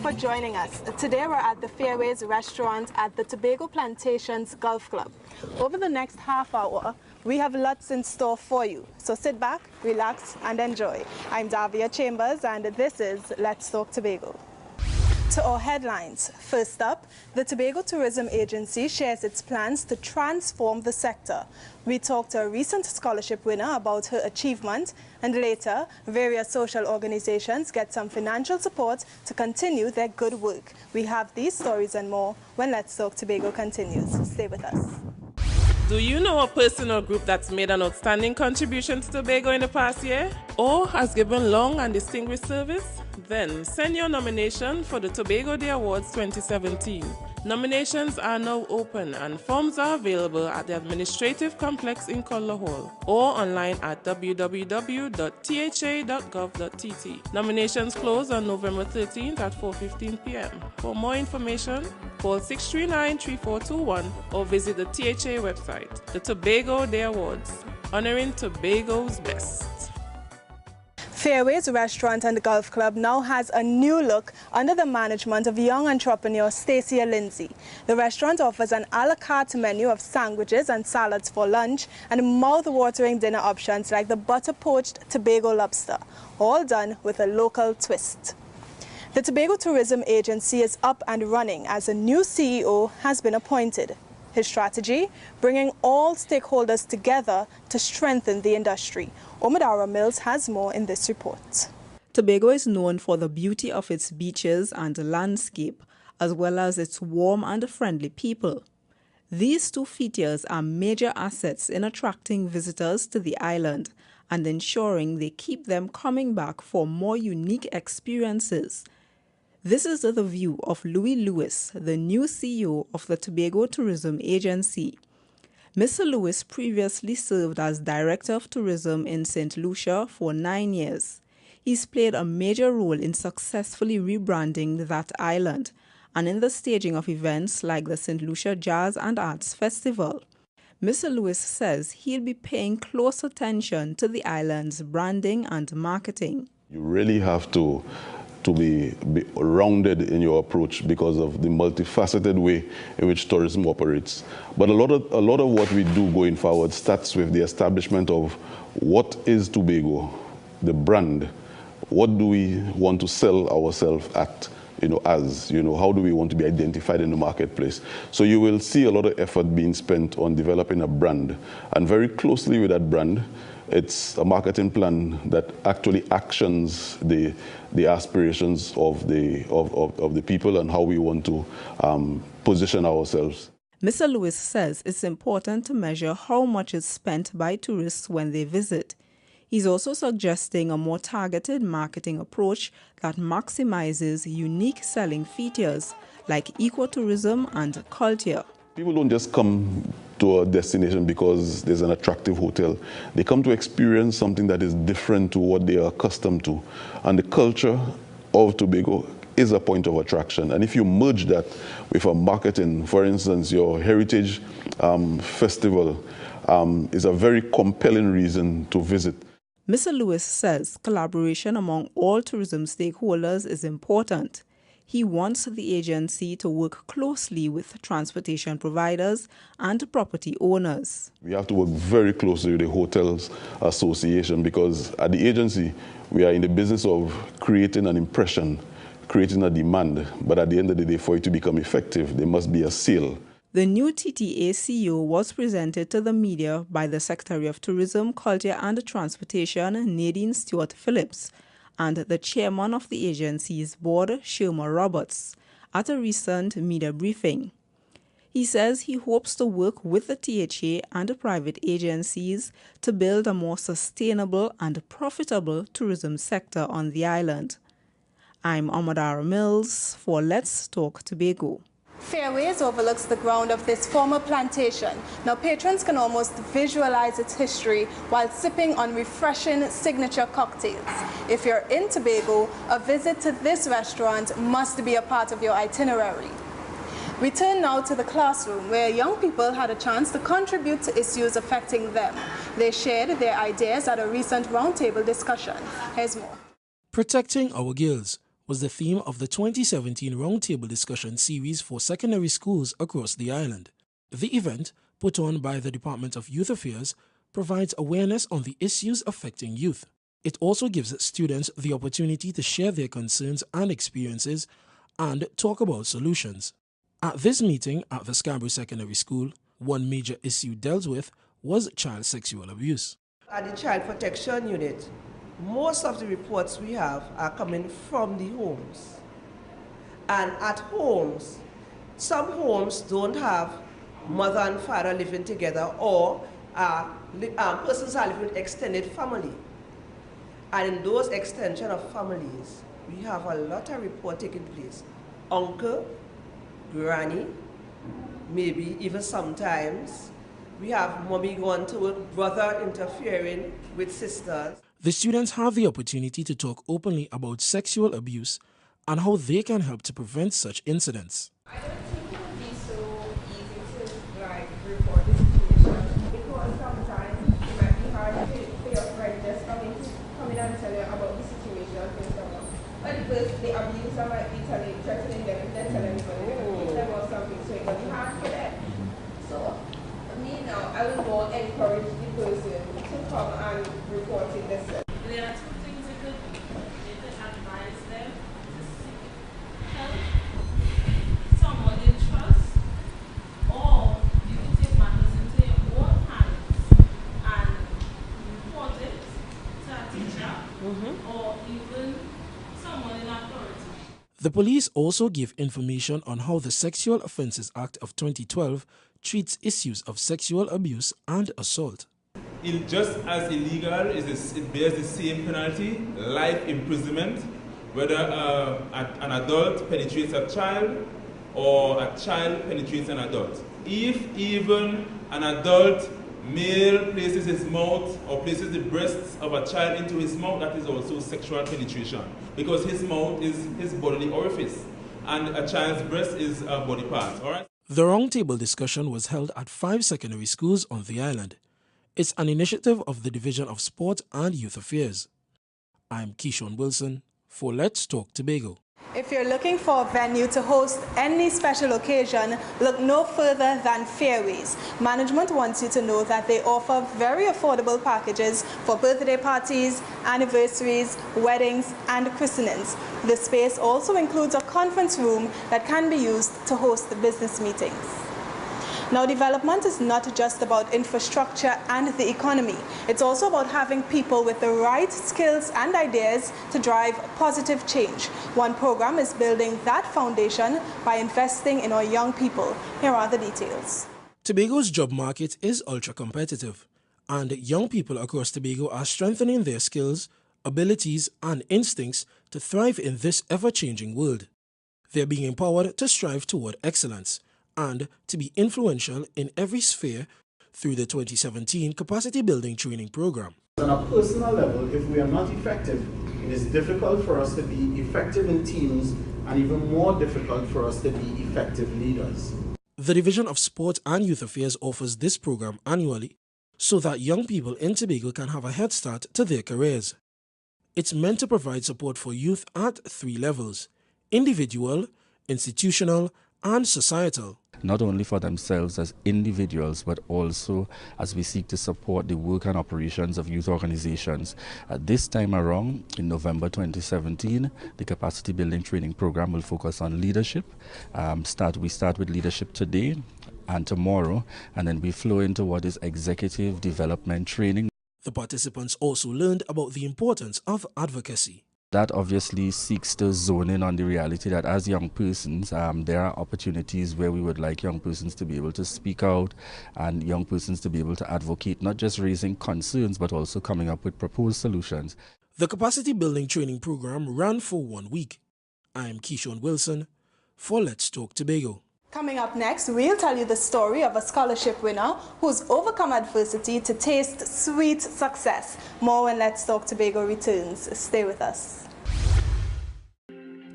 for joining us. Today we're at the Fairways restaurant at the Tobago Plantations Golf Club. Over the next half hour, we have lots in store for you. So sit back, relax, and enjoy. I'm Davia Chambers, and this is Let's Talk Tobago. To our headlines. First up, the Tobago Tourism Agency shares its plans to transform the sector. We talked to a recent scholarship winner about her achievement, and later, various social organizations get some financial support to continue their good work. We have these stories and more when Let's Talk Tobago continues. Stay with us. Do you know a person or group that's made an outstanding contribution to Tobago in the past year? Or has given long and distinguished service? Then send your nomination for the Tobago Day Awards 2017. Nominations are now open and forms are available at the Administrative Complex in Collar Hall or online at www.tha.gov.tt. Nominations close on November 13th at 4:15 p.m. For more information, call 639-3421 or visit the THA website. The Tobago Day Awards, honoring Tobago's best. Fairways Restaurant and Golf Club now has a new look under the management of young entrepreneur Stacia Lindsay. The restaurant offers an a la carte menu of sandwiches and salads for lunch and mouth-watering dinner options like the butter-poached Tobago lobster, all done with a local twist. The Tobago Tourism Agency is up and running as a new CEO has been appointed. His strategy? Bringing all stakeholders together to strengthen the industry. Omadara Mills has more in this report. Tobago is known for the beauty of its beaches and landscape, as well as its warm and friendly people. These two features are major assets in attracting visitors to the island and ensuring they keep them coming back for more unique experiences. This is the view of Louis Lewis, the new CEO of the Tobago Tourism Agency. Mr. Lewis previously served as Director of Tourism in St. Lucia for 9 years. He's played a major role in successfully rebranding that island and in the staging of events like the St. Lucia Jazz and Arts Festival. Mr. Lewis says he'll be paying close attention to the island's branding and marketing. You really have to be rounded in your approach because of the multifaceted way in which tourism operates. But a lot of what we do going forward starts with the establishment of what is Tobago, the brand. What do we want to sell ourselves at, how do we want to be identified in the marketplace? So you will see a lot of effort being spent on developing a brand, and very closely with that brand, it's a marketing plan that actually actions the aspirations of the people and how we want to position ourselves. Mr. Lewis says it's important to measure how much is spent by tourists when they visit. He's also suggesting a more targeted marketing approach that maximizes unique selling features like ecotourism and culture. People don't just come to a destination because there's an attractive hotel. They come to experience something that is different to what they are accustomed to. And the culture of Tobago is a point of attraction. And if you merge that with a marketing, for instance, your Heritage Festival is a very compelling reason to visit. Mr. Lewis says collaboration among all tourism stakeholders is important. He wants the agency to work closely with transportation providers and property owners. We have to work very closely with the Hotels Association because at the agency, we are in the business of creating an impression, creating a demand. But at the end of the day, for it to become effective, there must be a sale. The new TTA CEO was presented to the media by the Secretary of Tourism, Culture and Transportation, Nadine Stewart Phillips, and the chairman of the agency's board, Sherma Roberts, at a recent media briefing. He says he hopes to work with the THA and private agencies to build a more sustainable and profitable tourism sector on the island. I'm Omadara Mills for Let's Talk Tobago. Fairways overlooks the ground of this former plantation. Now patrons can almost visualize its history while sipping on refreshing signature cocktails. If you're in Tobago, a visit to this restaurant must be a part of your itinerary. We turn now to the classroom, where young people had a chance to contribute to issues affecting them. They shared their ideas at a recent roundtable discussion. Here's more. Protecting our girls. was the theme of the 2017 Roundtable Discussion Series for secondary schools across the island. The event, put on by the Department of Youth Affairs, provides awareness on the issues affecting youth. It also gives students the opportunity to share their concerns and experiences and talk about solutions. At this meeting at the Scarborough Secondary School, one major issue dealt with was child sexual abuse. At the Child Protection Unit, most of the reports we have are coming from the homes. And at homes, some homes don't have mother and father living together, or persons are living with extended family. And in those extension of families, we have a lot of report taking place. Uncle, granny, maybe even sometimes we have mommy going to work, brother interfering with sisters. The students have the opportunity to talk openly about sexual abuse and how they can help to prevent such incidents. I don't think it would be so easy to report the situation, because sometimes it might be hard for your friend just come in and tell you about the situation and things like that. But because the abuser might be threatening them if they tell anybody, teach them or something, so it will be hard for them. So me now, I will more encourage the person to come and report it themselves. There are two things you could do. You could advise them to seek help, someone you trust, or you could take matters into your own hands and report it to a teacher or even someone in authority. The police also give information on how the Sexual Offences Act of 2012 treats issues of sexual abuse and assault. Just as illegal, it bears the same penalty, life imprisonment, whether an adult penetrates a child or a child penetrates an adult. If even an adult male places his mouth or places the breasts of a child into his mouth, that is also sexual penetration, because his mouth is his bodily orifice and a child's breast is a body part. All right? The roundtable discussion was held at 5 secondary schools on the island. It's an initiative of the Division of Sport and Youth Affairs. I'm Keishon Wilson for Let's Talk Tobago. If you're looking for a venue to host any special occasion, look no further than Fairways. Management wants you to know that they offer very affordable packages for birthday parties, anniversaries, weddings, and christenings. The space also includes a conference room that can be used to host business meetings. Now, development is not just about infrastructure and the economy. It's also about having people with the right skills and ideas to drive positive change. One program is building that foundation by investing in our young people. Here are the details. Tobago's job market is ultra-competitive, and young people across Tobago are strengthening their skills, abilities, and instincts to thrive in this ever-changing world. They're being empowered to strive toward excellence and to be influential in every sphere through the 2017 Capacity Building Training Program. On a personal level, if we are not effective, it is difficult for us to be effective in teams and even more difficult for us to be effective leaders. The Division of Sport and Youth Affairs offers this program annually so that young people in Tobago can have a head start to their careers. It's meant to provide support for youth at 3 levels: individual, institutional, and societal. Not only for themselves as individuals, but also as we seek to support the work and operations of youth organizations. This time around, in November 2017, the Capacity Building Training Program will focus on leadership. We start with leadership today and tomorrow, and then we flow into what is executive development training. The participants also learned about the importance of advocacy. That obviously seeks to zone in on the reality that as young persons, there are opportunities where we would like young persons to be able to speak out and young persons to be able to advocate, not just raising concerns, but also coming up with proposed solutions. The Capacity Building Training Program ran for 1 week. I'm Keishon Wilson for Let's Talk Tobago. Coming up next, we'll tell you the story of a scholarship winner who's overcome adversity to taste sweet success. More when Let's Talk Tobago returns. Stay with us.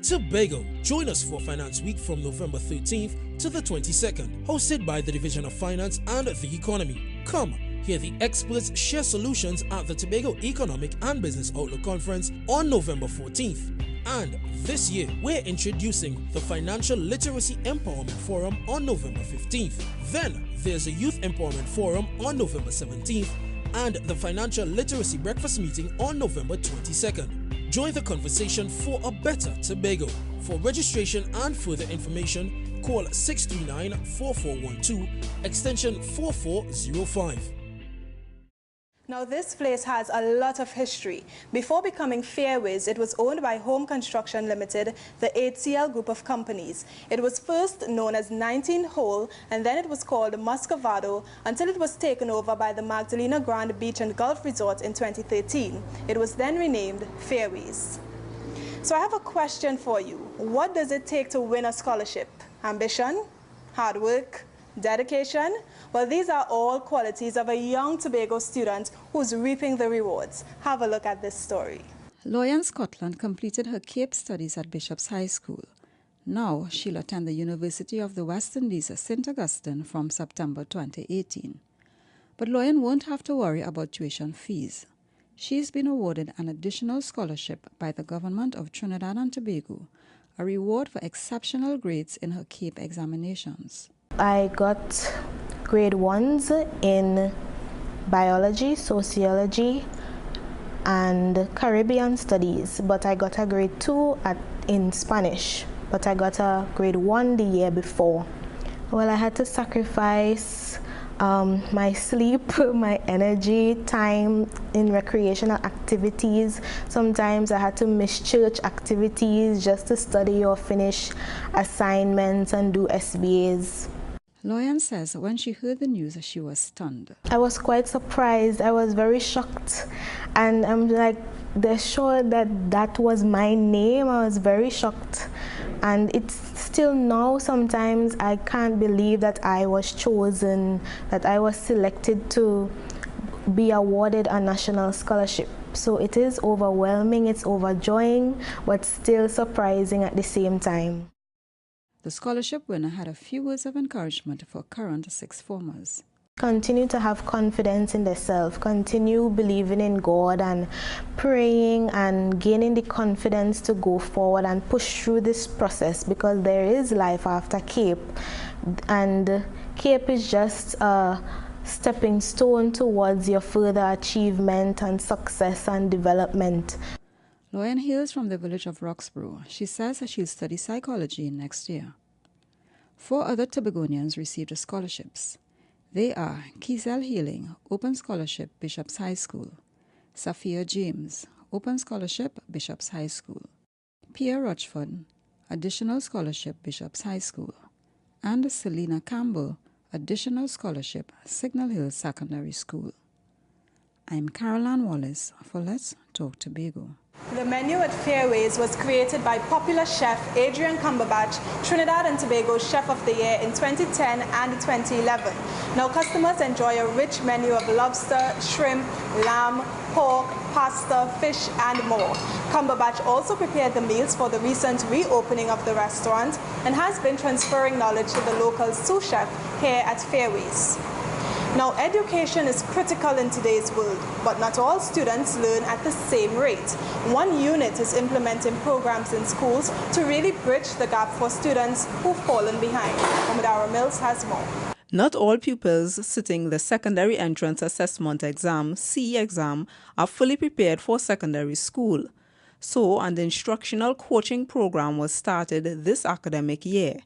Tobago, join us for Finance Week from November 13th to the 22nd, hosted by the Division of Finance and the Economy. Come, hear the experts share solutions at the Tobago Economic and Business Outlook Conference on November 14th. And this year, we're introducing the Financial Literacy Empowerment Forum on November 15th. Then, there's a Youth Empowerment Forum on November 17th and the Financial Literacy Breakfast Meeting on November 22nd. Join the conversation for a better Tobago. For registration and further information, call 639-4412, extension 4405. Now this place has a lot of history. Before becoming Fairways, it was owned by Home Construction Limited, the HCL group of companies. It was first known as 19 Hole, and then it was called Muscovado until it was taken over by the Magdalena Grand Beach and Golf Resort in 2013. It was then renamed Fairways. So I have a question for you. What does it take to win a scholarship? Ambition? Hard work? Dedication? Well, these are all qualities of a young Tobago student who's reaping the rewards. Have a look at this story. Loyan Scotland completed her Cape studies at Bishop's High School. Now she'll attend the University of the West Indies, St. Augustine, from September 2018. But Loyan won't have to worry about tuition fees. She's been awarded an additional scholarship by the government of Trinidad and Tobago, a reward for exceptional grades in her Cape examinations. I got grade 1s in biology, sociology, and Caribbean studies, but I got a grade 2 in Spanish, but I got a grade 1 the year before. Well, I had to sacrifice my sleep, my energy, time in recreational activities. Sometimes I had to miss church activities just to study or finish assignments and do SBAs. Loyan says when she heard the news, she was stunned. I was quite surprised. I was very shocked. And I'm like, they're sure that that was my name. I was very shocked. And it's still now, sometimes I can't believe that I was chosen, that I was selected to be awarded a national scholarship. So it is overwhelming, it's overjoying, but still surprising at the same time. The scholarship winner had a few words of encouragement for current sixth formers. Continue to have confidence in themselves, continue believing in God and praying and gaining the confidence to go forward and push through this process, because there is life after Cape, and Cape is just a stepping stone towards your further achievement and success and development. Loyan hails from the village of Roxborough. She says that she'll study psychology next year. 4 other Tobagonians received scholarships. They are Kizel Healing, Open Scholarship, Bishop's High School; Safia James, Open Scholarship, Bishop's High School; Pierre Rochford, Additional Scholarship, Bishop's High School; and Selena Campbell, Additional Scholarship, Signal Hill Secondary School. I'm Caroline Wallace for Let's Talk Tobago. The menu at Fairways was created by popular chef Adrian Cumberbatch, Trinidad and Tobago's Chef of the Year in 2010 and 2011. Now customers enjoy a rich menu of lobster, shrimp, lamb, pork, pasta, fish and more. Cumberbatch also prepared the meals for the recent reopening of the restaurant and has been transferring knowledge to the local sous chef here at Fairways. Now, education is critical in today's world, but not all students learn at the same rate. One unit is implementing programs in schools to really bridge the gap for students who've fallen behind. Omadara Mills has more. Not all pupils sitting the Secondary Entrance Assessment Exam, CE exam, are fully prepared for secondary school. So, an instructional coaching program was started this academic year.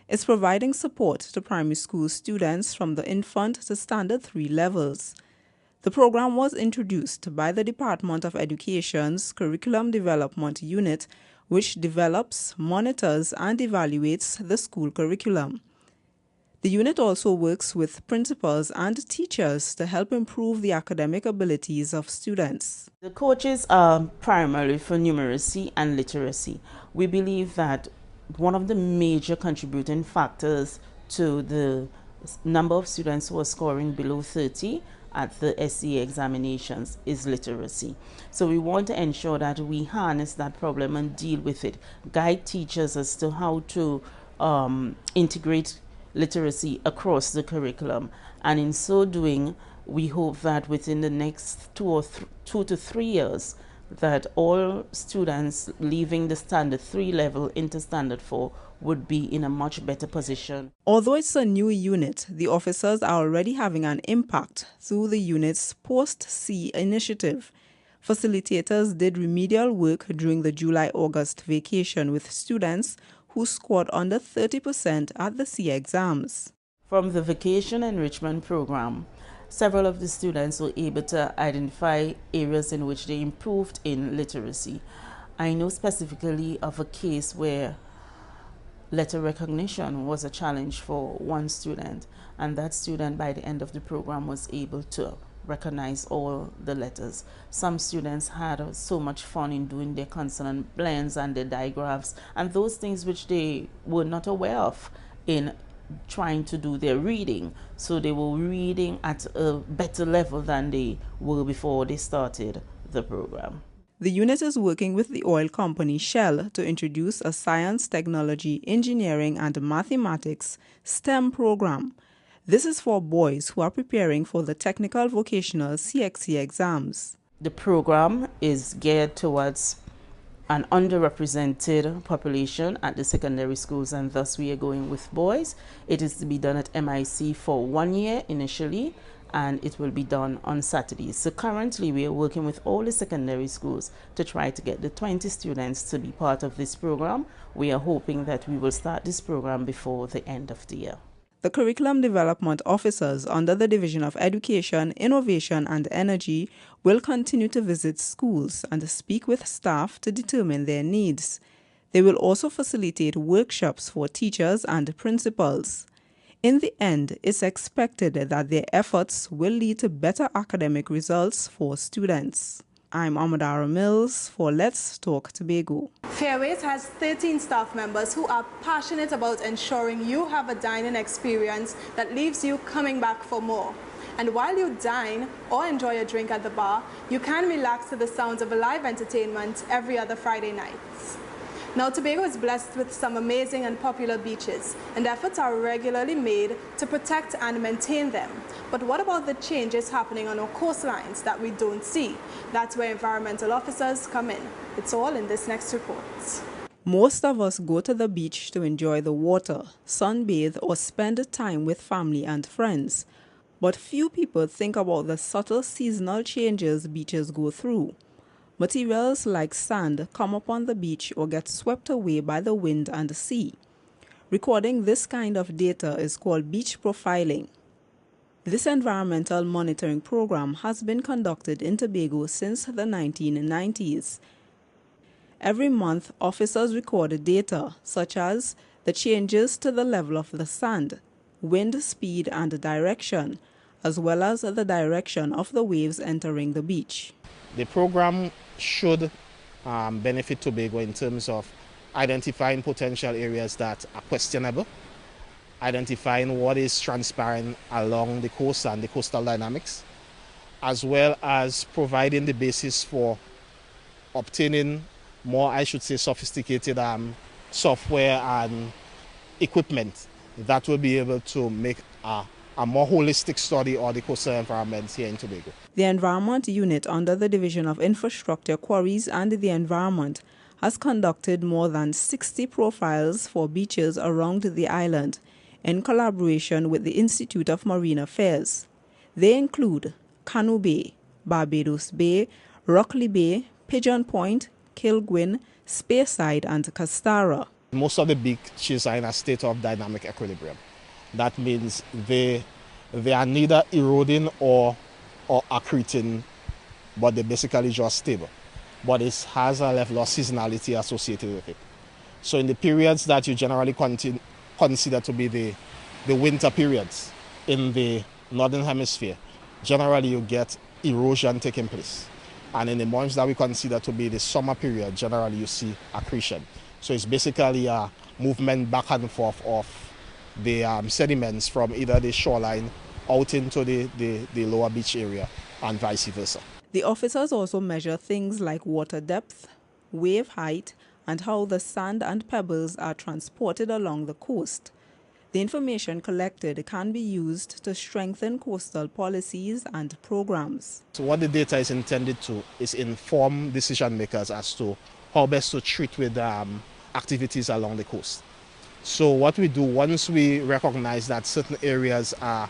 It's providing support to primary school students from the infant to standard 3 levels. The program was introduced by the Department of Education's Curriculum Development Unit, which develops, monitors, and evaluates the school curriculum. The unit also works with principals and teachers to help improve the academic abilities of students. The coaches are primarily for numeracy and literacy. We believe that one of the major contributing factors to the number of students who are scoring below 30 at the SCA examinations is literacy. So we want to ensure that we harness that problem and deal with it, guide teachers as to how to integrate literacy across the curriculum. And in so doing, we hope that within the next 2 to 3 years, that all students leaving the Standard 3 level into Standard 4 would be in a much better position. Although it's a new unit, the officers are already having an impact through the unit's Post-C initiative. Facilitators did remedial work during the July-August vacation with students who scored under 30% at the C exams. From the Vacation Enrichment Program, several of the students were able to identify areas in which they improved in literacy. I know specifically of a case where letter recognition was a challenge for one student, and that student by the end of the program was able to recognize all the letters. Some students had so much fun in doing their consonant blends and their digraphs and those things which they were not aware of in trying to do their reading. So they were reading at a better level than they were before they started the program. The unit is working with the oil company Shell to introduce a science, technology, engineering, and mathematics STEM program. This is for boys who are preparing for the technical vocational CXC exams. The program is geared towards an underrepresented population at the secondary schools, and thus we are going with boys. It is to be done at MIC for 1 year initially, and it will be done on Saturdays. So currently we are working with all the secondary schools to try to get the 20 students to be part of this program. We are hoping that we will start this program before the end of the year. The curriculum development officers under the Division of Education, Innovation and Energy will continue to visit schools and speak with staff to determine their needs. They will also facilitate workshops for teachers and principals. In the end, it's expected that their efforts will lead to better academic results for students. I'm Amadara Mills for Let's Talk Tobago. Fairways has 13 staff members who are passionate about ensuring you have a dining experience that leaves you coming back for more. And while you dine or enjoy a drink at the bar, you can relax to the sounds of live entertainment every other Friday nights. Now, Tobago is blessed with some amazing and popular beaches, and efforts are regularly made to protect and maintain them. But what about the changes happening on our coastlines that we don't see? That's where environmental officers come in. It's all in this next report. Most of us go to the beach to enjoy the water, sunbathe, or spend time with family and friends. But few people think about the subtle seasonal changes beaches go through. Materials like sand come up on the beach or get swept away by the wind and the sea. Recording this kind of data is called beach profiling. This environmental monitoring program has been conducted in Tobago since the 1990s. Every month, officers record data such as the changes to the level of the sand, wind speed and direction, as well as the direction of the waves entering the beach. The program should benefit Tobago in terms of identifying potential areas that are questionable, identifying what is transparent along the coast and the coastal dynamics, as well as providing the basis for obtaining more, I should say, sophisticated software and equipment that will be able to make a more holistic study of the coastal environments here in Tobago. The Environment Unit under the Division of Infrastructure, Quarries and the Environment has conducted more than 60 profiles for beaches around the island in collaboration with the Institute of Marine Affairs. They include Canoe Bay, Barbados Bay, Rockley Bay, Pigeon Point, Kilgwin, Speyside and Castara. Most of the beaches are in a state of dynamic equilibrium. That means they are neither eroding or accreting, but they're basically just stable. But it has a level of seasonality associated with it. So in the periods that you generally consider to be the winter periods in the northern hemisphere, generally you get erosion taking place. And in the months that we consider to be the summer period, generally you see accretion. So it's basically a movement back and forth of the sediments from either the shoreline out into the lower beach area and vice versa. The officers also measure things like water depth, wave height, and how the sand and pebbles are transported along the coast. The information collected can be used to strengthen coastal policies and programs. So what the data is intended to is inform decision makers as to how best to treat with activities along the coast. So what we do once we recognize that certain areas are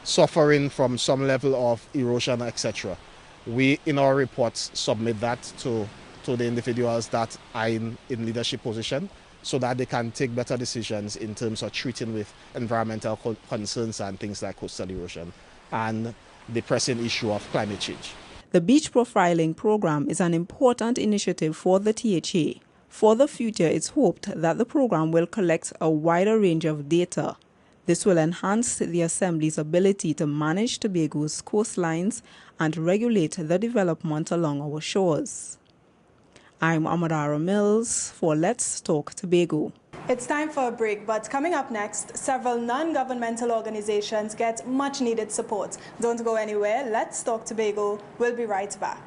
suffering from some level of erosion, etc., we in our reports submit that to the individuals that are in leadership position so that they can take better decisions in terms of treating with environmental concerns and things like coastal erosion and the pressing issue of climate change. The beach profiling program is an important initiative for the THA. For the future, it's hoped that the program will collect a wider range of data. This will enhance the Assembly's ability to manage Tobago's coastlines and regulate the development along our shores. I'm Amadara Mills for Let's Talk Tobago. It's time for a break, but coming up next, several non-governmental organizations get much-needed support. Don't go anywhere. Let's Talk Tobago. We'll be right back.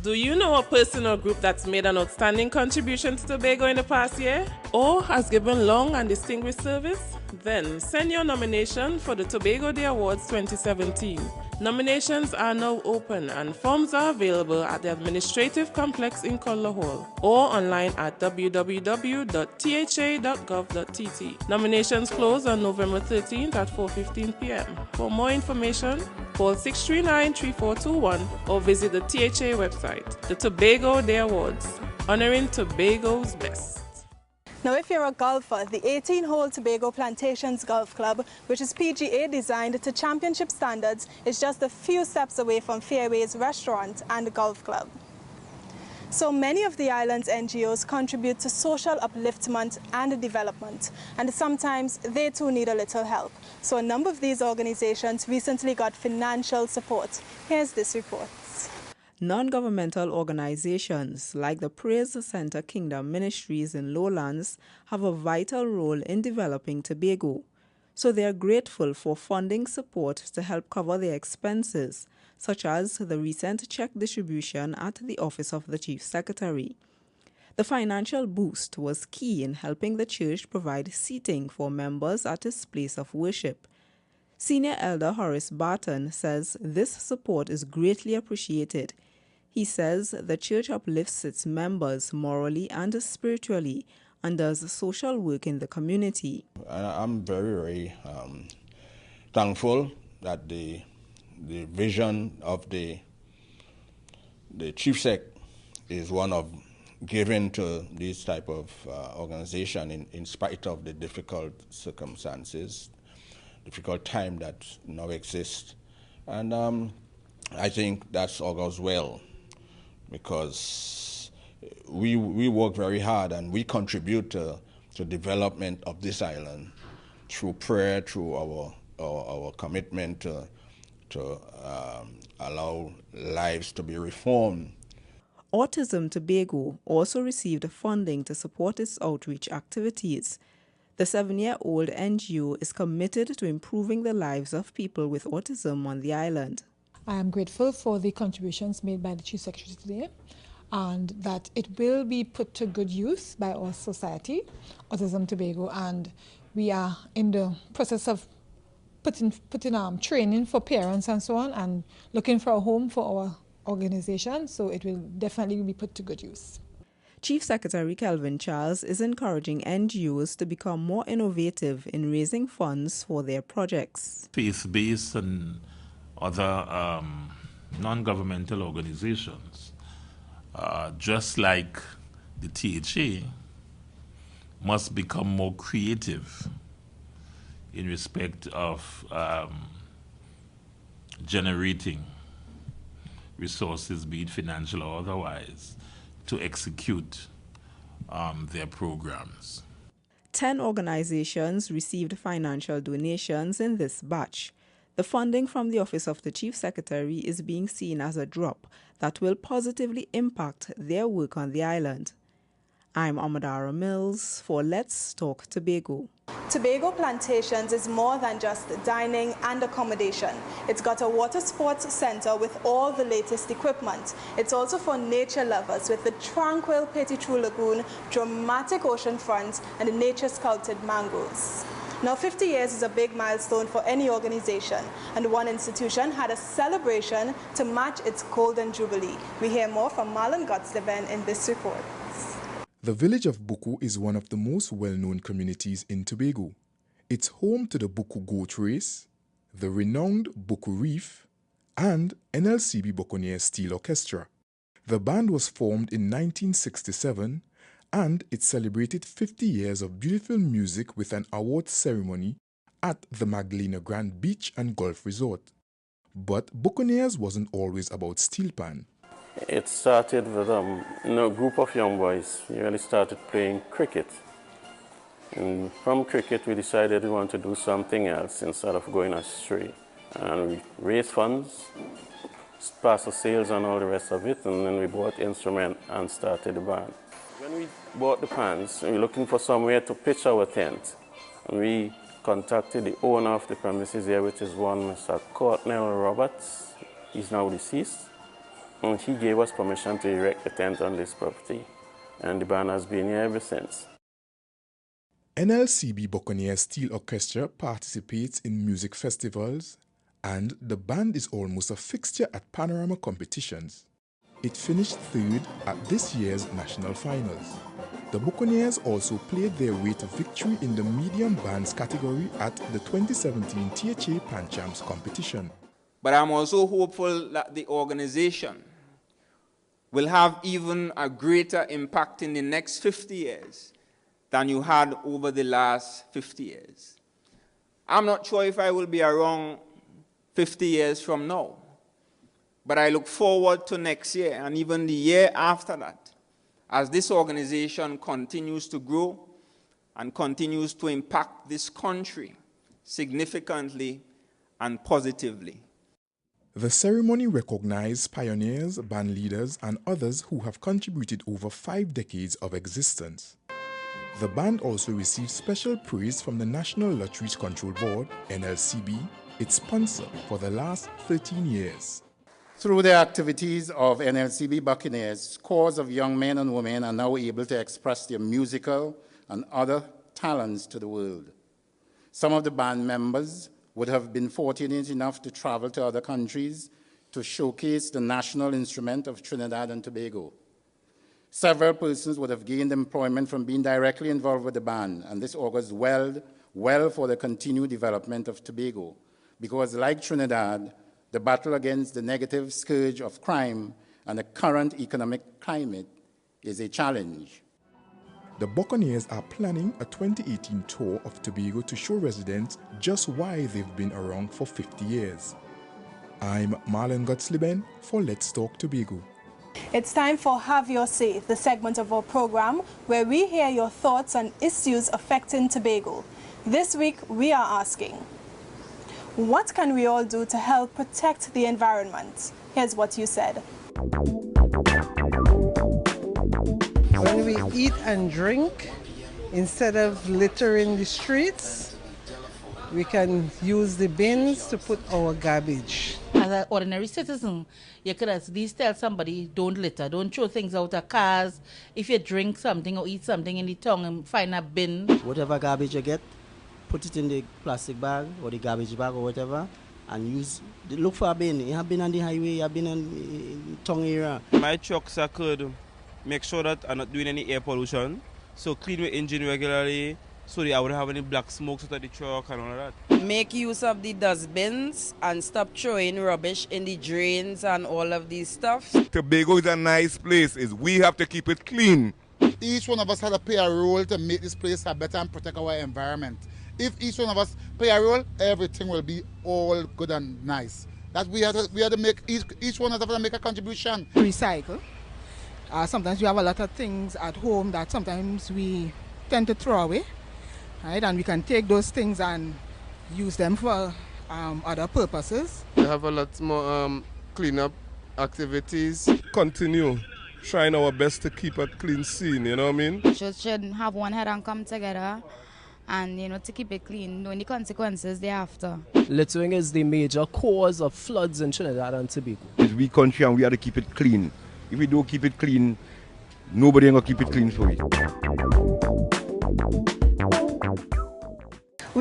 Do you know a person or group that's made an outstanding contribution to Tobago in the past year or has given long and distinguished service? Then send your nomination for the Tobago Day Awards 2017. Nominations are now open and forms are available at the Administrative Complex in Conlow Hall or online at www.tha.gov.tt. Nominations close on November 13th at 4:15 p.m. For more information, call 639-3421 or visit the THA website. The Tobago Day Awards, honoring Tobago's best. Now, if you're a golfer, the 18-hole Tobago Plantations Golf Club, which is PGA designed to championship standards, is just a few steps away from Fairways Restaurant and Golf Club. So many of the island's NGOs contribute to social upliftment and development, and sometimes they too need a little help. So a number of these organizations recently got financial support. Here's this report. Non-governmental organizations like the Praise Center Kingdom Ministries in Lowlands have a vital role in developing Tobago. So they are grateful for funding support to help cover their expenses, such as the recent check distribution at the Office of the Chief Secretary. The financial boost was key in helping the church provide seating for members at its place of worship. Senior Elder Horace Barton says this support is greatly appreciated. He says the church uplifts its members morally and spiritually and does social work in the community. I'm very thankful that the vision of the Chief Sec is one of giving to this type of organization in spite of the difficult circumstances, difficult time that now exists. And I think that's all goes well, because we work very hard and we contribute to development of this island through prayer, through our commitment to allow lives to be reformed. Autism Tobago also received funding to support its outreach activities. The 7-year-old NGO is committed to improving the lives of people with autism on the island. I am grateful for the contributions made by the Chief Secretary today, and that it will be put to good use by our society, Autism Tobago, and we are in the process of putting training for parents and so on, and looking for a home for our organization, so it will definitely be put to good use. Chief Secretary Kelvin Charles is encouraging NGOs to become more innovative in raising funds for their projects. Faith-based and other non-governmental organizations, just like the THA, must become more creative in respect of generating resources, be it financial or otherwise, to execute their programs. 10 organizations received financial donations in this batch. The funding from the Office of the Chief Secretary is being seen as a drop that will positively impact their work on the island. I'm Amadara Mills for Let's Talk Tobago. Tobago Plantations is more than just dining and accommodation. It's got a water sports center with all the latest equipment. It's also for nature lovers with the tranquil Petit Trou Lagoon, dramatic ocean fronts, and nature-sculpted mangroves. Now, 50 years is a big milestone for any organization, and one institution had a celebration to match its golden jubilee. We hear more from Marlon Gottslieben in this report. The village of Buku is one of the most well-known communities in Tobago. It's home to the Buku Goat Race, the renowned Buku Reef, and NLCB Buccaneers Steel Orchestra. The band was formed in 1967, and it celebrated 50 years of beautiful music with an awards ceremony at the Magdalena Grand Beach and Golf Resort. But Buccaneers wasn't always about steel pan. It started with a group of young boys. We really started playing cricket. And from cricket, we decided we want to do something else instead of going astray. And we raised funds, passed the sales and all the rest of it, and then we bought instruments and started the band. When we bought the pans, we were looking for somewhere to pitch our tent. And we contacted the owner of the premises here, which is one Mr. Courtnell Roberts. He's now deceased. And he gave us permission to erect the tent on this property. And the band has been here ever since. NLCB Buccaneers Steel Orchestra participates in music festivals, and the band is almost a fixture at panorama competitions. It finished third at this year's national finals. The Buccaneers also played their way to victory in the medium bands category at the 2017 THA Pan Champs competition. But I'm also hopeful that the organization will have even a greater impact in the next 50 years than you had over the last 50 years. I'm not sure if I will be around 50 years from now, but I look forward to next year and even the year after that, as this organization continues to grow and continues to impact this country significantly and positively. The ceremony recognized pioneers, band leaders, and others who have contributed over 5 decades of existence. The band also received special praise from the National Lotteries Control Board, NLCB, its sponsor for the last 13 years. Through the activities of NLCB Buccaneers, scores of young men and women are now able to express their musical and other talents to the world. Some of the band members would have been fortunate enough to travel to other countries to showcase the national instrument of Trinidad and Tobago. Several persons would have gained employment from being directly involved with the band, and this augurs well for the continued development of Tobago, because like Trinidad, the battle against the negative scourge of crime and the current economic climate is a challenge. The Buccaneers are planning a 2018 tour of Tobago to show residents just why they've been around for 50 years. I'm Marlon Gottslieben for Let's Talk Tobago. It's time for Have Your Say, the segment of our program where we hear your thoughts on issues affecting Tobago. This week we are asking, what can we all do to help protect the environment? Here's what you said. When we eat and drink, instead of littering the streets, we can use the bins to put our garbage. As an ordinary citizen, you could at least tell somebody, don't litter, don't throw things out of cars. If you drink something or eat something in the tongue, and find a bin. Whatever garbage you get, put it in the plastic bag or the garbage bag or whatever, and look for a bin. You have been on the highway, you have been on the tongue area. My trucks I could make sure that I'm not doing any air pollution, so clean my engine regularly, so that I wouldn't have any black smoke out of the truck and all of that. Make use of the dustbins and stop throwing rubbish in the drains and all of these stuff. Tobago is a nice place. We have to keep it clean. Each one of us had to play a role to make this place a better and protect our environment. If each one of us play a role, everything will be all good and nice. That we have to make each one of us have to make a contribution. Recycle. Sometimes we have a lot of things at home that sometimes we tend to throw away, right? And we can take those things and use them for other purposes. We have a lot more cleanup activities. Continue trying our best to keep a clean scene, you know what I mean? Just should have one head and come together and, to keep it clean, knowing the consequences thereafter. Littering is the major cause of floods in Trinidad and Tobago. It's we country and we have to keep it clean. If we don't keep it clean, nobody ain't gonna keep it clean for it.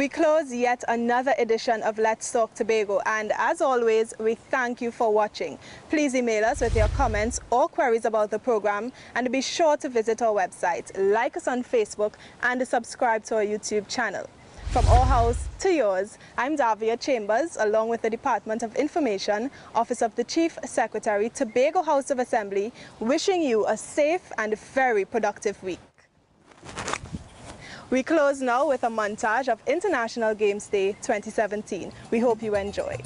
We close yet another edition of Let's Talk Tobago, and as always, we thank you for watching. Please email us with your comments or queries about the program, and be sure to visit our website, like us on Facebook, and subscribe to our YouTube channel. From our house to yours, I'm Davia Chambers, along with the Department of Information, Office of the Chief Secretary, Tobago House of Assembly, wishing you a safe and very productive week. We close now with a montage of International Games Day 2017. We hope you enjoy.